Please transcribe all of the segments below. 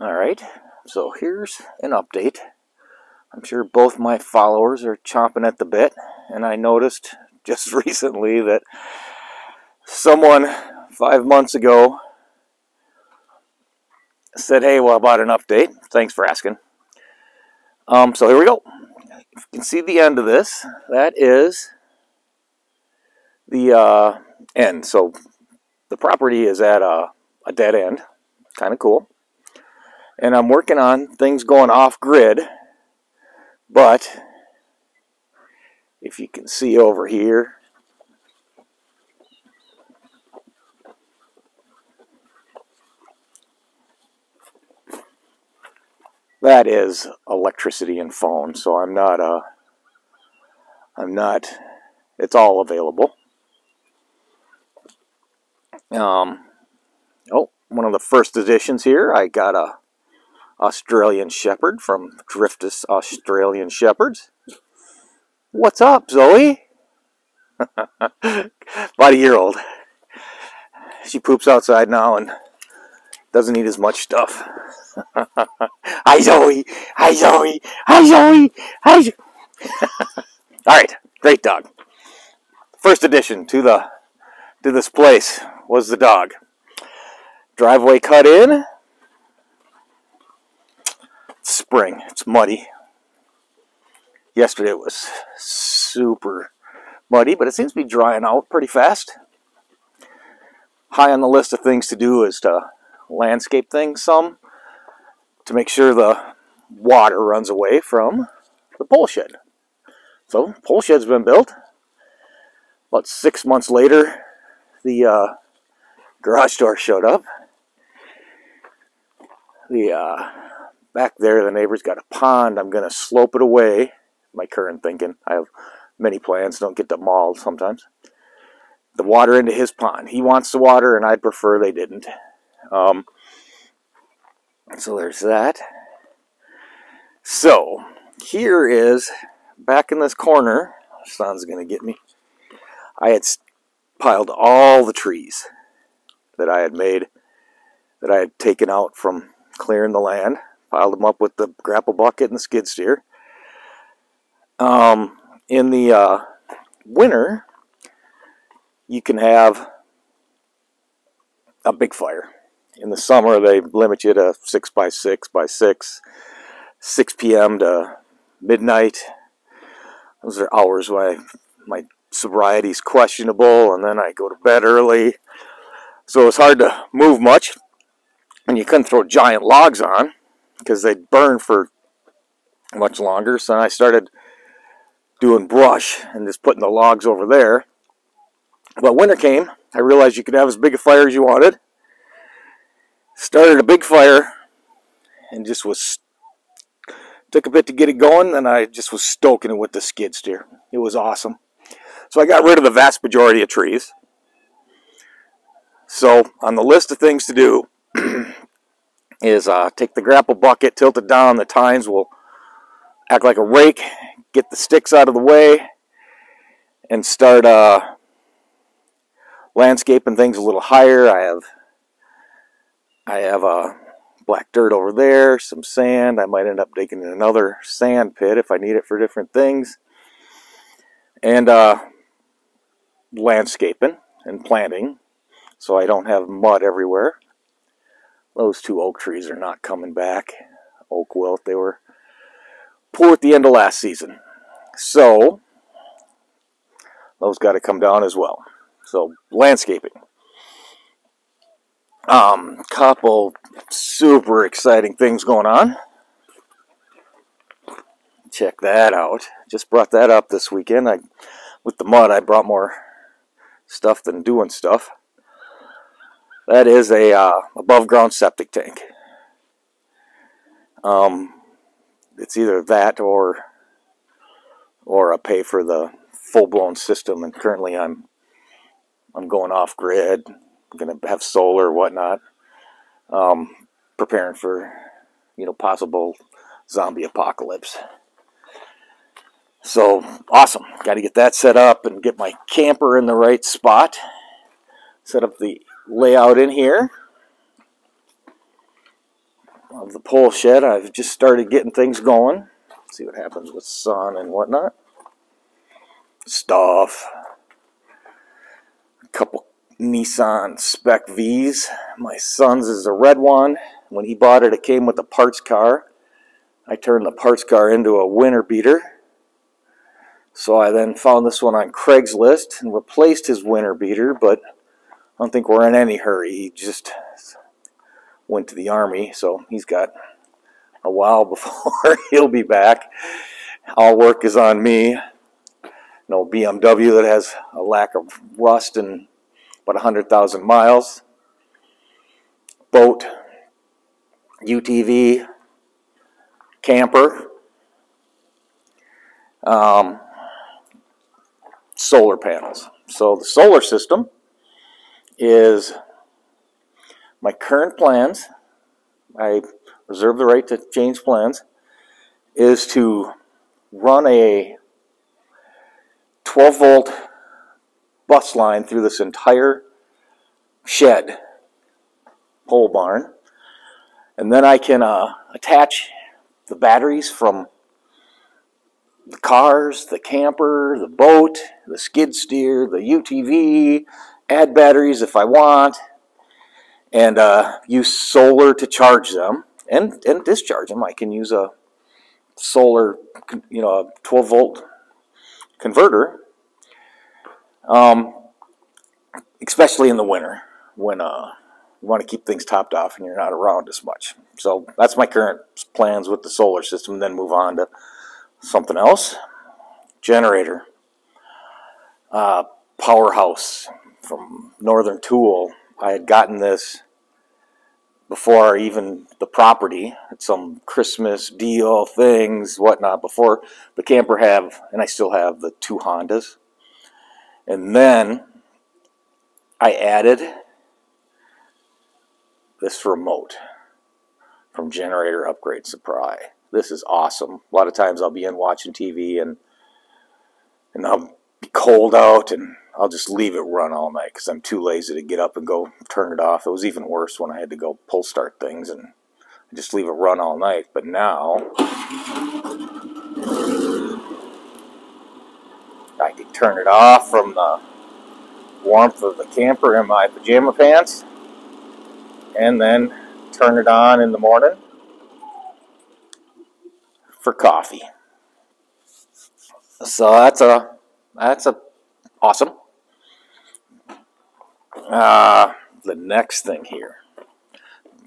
Alright, so here's an update. I'm sure both my followers are chomping at the bit, and I noticed just recently that someone 5 months ago said, hey, well, about an update. Thanks for asking. So here we go. You can see the end of this. That is the end. So the property is at a dead end. Kind of cool. And I'm working on things going off grid, but if you can see over here, that is electricity and phone. So I'm not, it's all available. Oh, one of the first editions here, I got a Australian Shepherd from Driftus Australian Shepherds. What's up, Zoe? About a year old. She poops outside now and doesn't eat as much stuff. Hi, Zoe. Hi, Zoe. Hi, Zoe. Hi. All right, great dog. First addition to this place was the dog. Driveway cut in. Spring. It's muddy. Yesterday it was super muddy, but it seems to be drying out pretty fast. High on the list of things to do is to landscape things some to make sure the water runs away from the pole shed. So pole shed's been built. About 6 months later, the garage door showed up. The back there, the neighbor's got a pond. I'm going to slope it away. My current thinking. I have many plans. Don't get them mauled sometimes. The water into his pond. He wants the water, and I'd prefer they didn't. So there's that. So here is, back in this corner, sun's going to get me. I had piled all the trees that I had made, that I had taken out from clearing the land. Piled them up with the grapple bucket and the skid steer. In the winter, you can have a big fire. In the summer, they limit you to 6 by 6 by 6, 6 p.m. to midnight. Those are hours when my sobriety is questionable, and then I go to bed early. So it's hard to move much, and you couldn't throw giant logs on because they'd burn for much longer. So I started doing brush and just putting the logs over there. But winter came, I realized you could have as big a fire as you wanted. Started a big fire and just took a bit to get it going, and I just was stoking it with the skid steer. It was awesome. So I got rid of the vast majority of trees. So on the list of things to do is take the grapple bucket, tilt it down, the tines will act like a rake, get the sticks out of the way, and start landscaping things a little higher. I have black dirt over there, some sand. I might end up digging another sand pit if I need it for different things. And landscaping and planting so I don't have mud everywhere. Those two oak trees are not coming back. Oak wilt, they were poor at the end of last season. So those got to come down as well. So landscaping. Couple super exciting things going on. Check that out. Just brought that up this weekend. With the mud, I brought more stuff than doing stuff. That is a above ground septic tank. It's either that or I pay for the full blown system. And currently, I'm going off grid. I'm gonna have solar or whatnot. Preparing for possible zombie apocalypse. So awesome. Got to get that set up and get my camper in the right spot. Set up the layout in here. of the pole shed. I've just started getting things going. See what happens with sun and whatnot. Stuff. A couple Nissan Spec Vs. My son's is a red one. When he bought it, it came with a parts car. I turned the parts car into a winter beater. So I then found this one on Craigslist and replaced his winter beater, but I don't think we're in any hurry. He just went to the Army, so he's got a while before he'll be back. All work is on me. No BMW that has a lack of rust and about 100,000 miles. Boat, UTV, camper, solar panels. So the solar system is my current plans. I reserve the right to change plans. Is to run a 12-volt bus line through this entire shed, pole barn, and then I can attach the batteries from the cars, the camper, the boat, the skid steer, the UTV, add batteries if I want, and use solar to charge them and discharge them. I can use a solar, a 12-volt converter, especially in the winter when you want to keep things topped off and you're not around as much. So that's my current plans with the solar system. Then move on to something else. Generator. Powerhouse from Northern Tool. I had gotten this before even the property, some Christmas deal things, whatnot, before the camper and I still have the 2 Hondas. And then I added this remote from Generator Upgrade Supply. This is awesome. A lot of times I'll be in watching TV and I'll be cold out and I'll just leave it run all night because I'm too lazy to get up and go turn it off. It was even worse when I had to go pull start things and I just leave it run all night. But now I can turn it off from the warmth of the camper in my pajama pants and then turn it on in the morning for coffee. So that's awesome. The next thing here.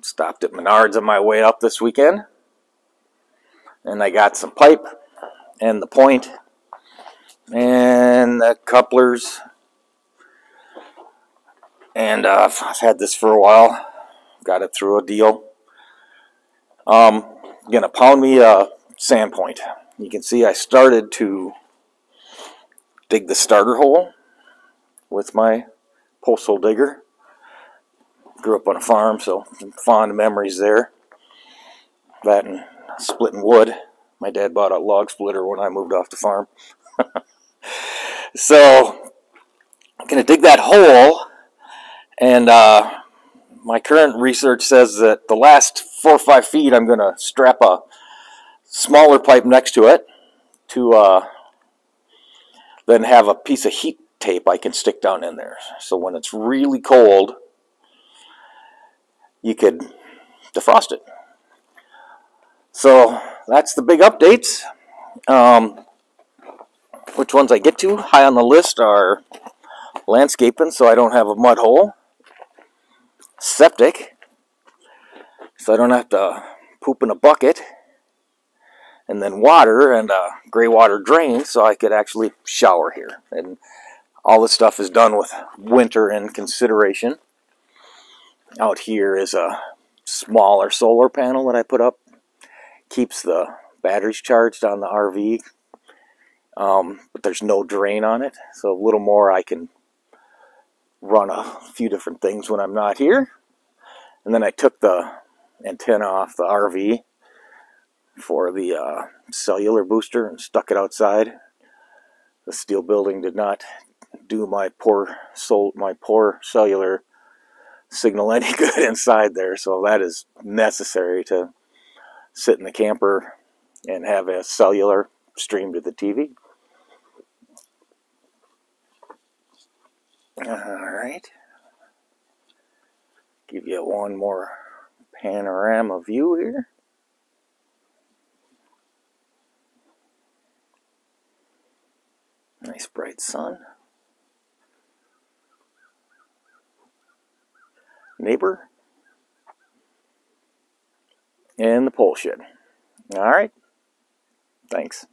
Stopped at Menards on my way up this weekend. And I got some pipe and the point and the couplers. And I've had this for a while. Got it through a deal. Gonna pound me a sand point. You can see I started to dig the starter hole with my post hole digger. Grew up on a farm, so some fond memories there. That and splitting wood. My dad bought a log splitter when I moved off the farm. So I'm going to dig that hole, and my current research says that the last 4 or 5 feet I'm going to strap a smaller pipe next to it to then have a piece of heat tape I can stick down in there. So when it's really cold, you could defrost it. So that's the big updates. Which ones I get to? High on the list are landscaping, so I don't have a mud hole. Septic, so I don't have to poop in a bucket. And then water and a gray water drain, so I could actually shower here. And all this stuff is done with winter in consideration. Out here is a smaller solar panel that I put up. Keeps the batteries charged on the RV. But there's no drain on it. So a little more I can run a few different things when I'm not here. And then I took the antenna off the RV for the cellular booster and stuck it outside. The steel building did not do my poor cellular signal any good inside there, so that is necessary to sit in the camper and have a cellular stream to the TV. Alright. Give you one more panorama view here. Nice bright sun. Neighbor. And the pole shed. Alright. Thanks.